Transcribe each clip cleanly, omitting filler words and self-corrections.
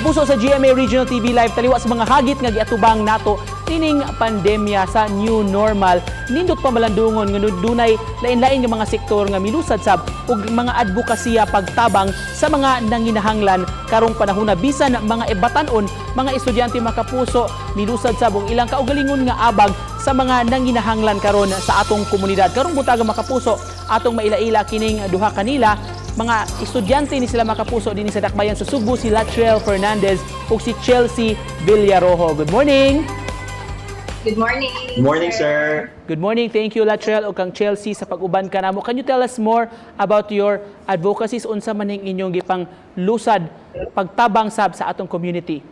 Kapuso sa GMA Regional TV Live taliwa sa mga hagit nga giatubang nato nining pandemya sa new normal. Nindot pa malandungon nga dunay lain-lain nga mga sektor nga milusad sab ug mga advokasya pagtabang sa mga nanginahanglan karong panahon na bisan mga ibatan-on, mga estudyante mga kapuso milusad sab og ilang kaugalingon nga abag sa mga nanginahanglan karon sa atong komunidad. Karong butaga mga kapuso atong maila-ila kining duha kanila mga estudyante ni sila makapuso din sa Dakbayan sa Subo, si Latrell Fernandez ug si Chelsea Villarojo. Good morning. Good morning. Good morning, sir. Good morning. Thank you Latrell ug kang Chelsea sa pag-uban kanamo. Can you tell us more about your advocacies unsa man ning inyong gipang lusad pagtabang sab sa atong community?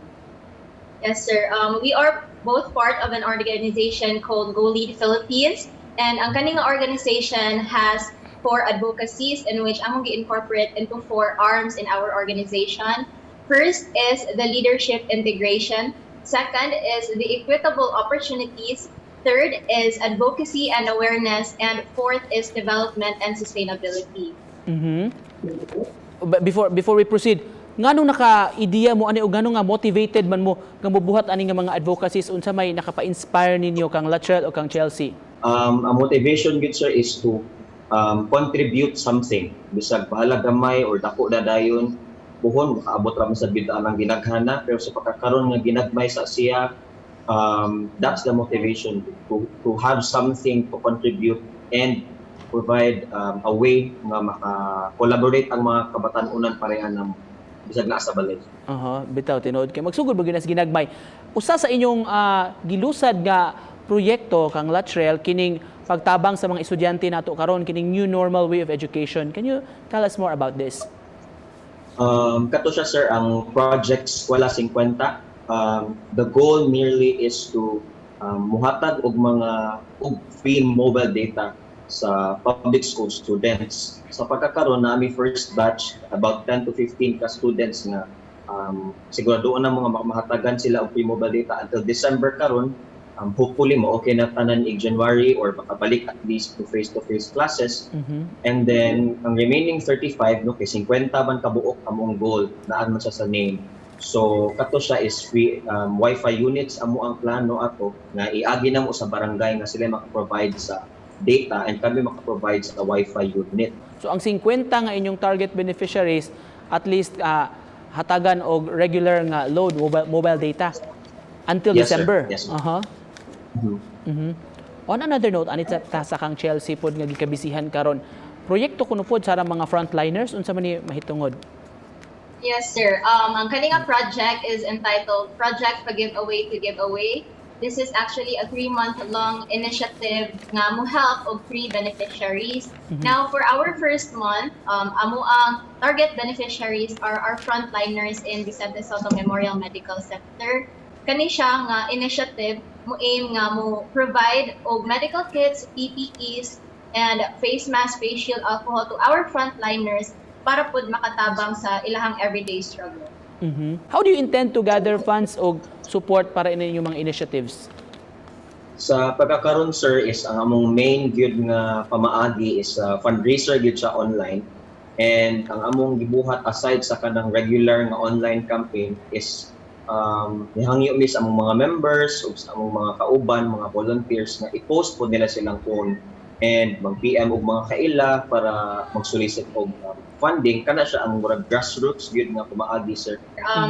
Yes, sir. We are both part of an organization called Go Lead Philippines, and ang kaning organization has 4 advocacies in which among gi-incorporate into 4 arms in our organization. First is the leadership integration. Second is the equitable opportunities. Third is advocacy and awareness. And fourth is development and sustainability. Before we proceed, nganong naka-ideya mo ani o nganong nga motivated man mo nga mobuhat ani nga mga advocacies unsa may nakapa-inspire ninyo kang Latrell o kang Chelsea? Ang motivation gid sir is to contribute something, bisag bahala gamay or dako na dayon buhon makaabot ra man sa bid-an ang ginaghana, pero sa pagkakaroon nga ginagmay sa siya, that's the motivation to have something to contribute and provide a way nga maka-collaborate ang mga kabatan-unan parehan ng bisag naa sa balay. Bitaw tinuod kay magsugod ba ginas ginagmay. Usa sa inyong gilusad nga proyekto kang Latrell kining pagtabang sa mga estudyante nato karon kining new normal way of education. Can you tell us more about this? Kato siya sir ang Project Eskwela 50. The goal merely is to muhatag og mga free mobile data sa public school students. Sa pagkakaroon na aming first batch about 10 to 15 ka students nga siguraduon na mga mahatagan sila og free mobile data until December karon. Hopefully mo okay na tanan in January or makabalik at least to face-to-face classes. And then ang remaining 35 no kay 50 man kabuok among goal naan man siya sa name. So kato siya is free Wi-Fi units amo ang plano ato nga iagi na mo sa barangay nga sila maka-provide sa data and kami maka-provide sa Wi-Fi unit. So ang 50 nga inyong target beneficiaries at least hatagan og regular nga load mobile data until Yes, December. Sir. Yes, On another note, anit sa kang Chelsea pod nga gikabisihan karon. Proyekto kuno pod sa mga frontliners unsa man ni mahitungod? Yes, sir. Ang kaninga project is entitled Project Pag-Giveaway to Giveaway. This is actually a 3-month-long initiative nga mo help og free beneficiaries. Now, for our first month, amo ang target beneficiaries are our frontliners in Vicente Soto Memorial Medical Center. Kani siya nga initiative mo aim nga mo provide og medical kits, PPEs, and face mask, face shield, alcohol to our frontliners para pud makatabang sa ilahang everyday struggle. How do you intend to gather funds o support para in inyong mga initiatives? Sa pagkakaroon sir is ang among main gyud nga pamaagi is fundraiser gyud siya online, and ang among gibuhat aside sa kanang regular nga online campaign is nihangyo mi sa among mga members ug sa among mga kauban, mga volunteers nga i-post po nila silang phone and mag-PM og mga kaila para mag-solicit og funding. Kana siya ang murag grassroots gyud nga pamaagi sir.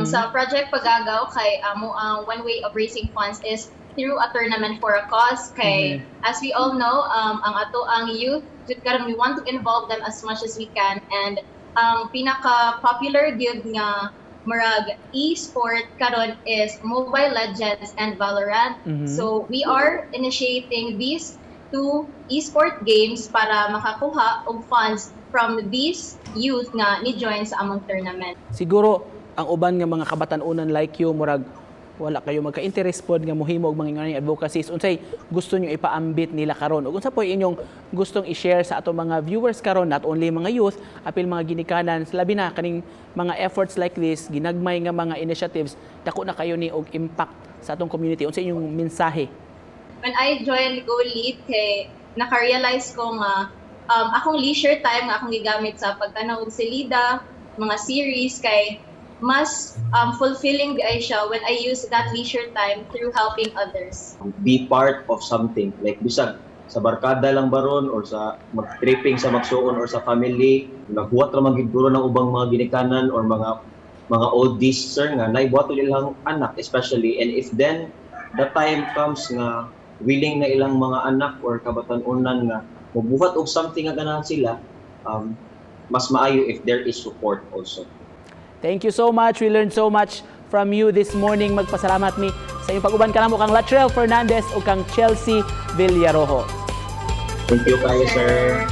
Sa Project Pagagaw kay amo ang one way of raising funds is through a tournament for a cause kay as we all know ang ato ang youth jud karon we want to involve them as much as we can, and ang pinaka popular gyud nga murag e-sport karon is Mobile Legends and Valorant. So we are initiating these 2 e-sport games para makakuha og funds from these youth nga ni join sa among tournament. Siguro ang uban nga mga kabatan-unan like you murag wala kayo magka-interest pod nga mohimo og mga advocacies unsay gusto nyo ipaambit nila karon ug unsa po inyong gustong i-share sa ato mga viewers karon, not only mga youth apil mga ginikanan labi na kaning mga efforts like this ginagmay nga mga initiatives dako na kayo ni og impact sa atong community. Unsa inyong mensahe? When I joined Go Lead kay naka-realize ko nga akong leisure time nga akong gigamit sa pagtanaw og silida, mga series kay mas fulfilling di ay siya when I use that leisure time through helping others. Be part of something, like bisag sa barkada lang baron or sa mag-tripping sa magsuon or sa family, nagbuhat ra man gid ng ubang mga ginikanan or mga oldies sir nga naibuhat ilang anak especially, and if then the time comes nga willing na ilang mga anak or kabatan-unan nga mabuhat og something nga ganahan sila, mas maayo if there is support also. Thank you so much. We learned so much from you this morning. Magpasalamat mi sa iyong pag-uban ka namo kang Latrell Fernandez o kang Chelsea Villarojo. Thank you kayo sir.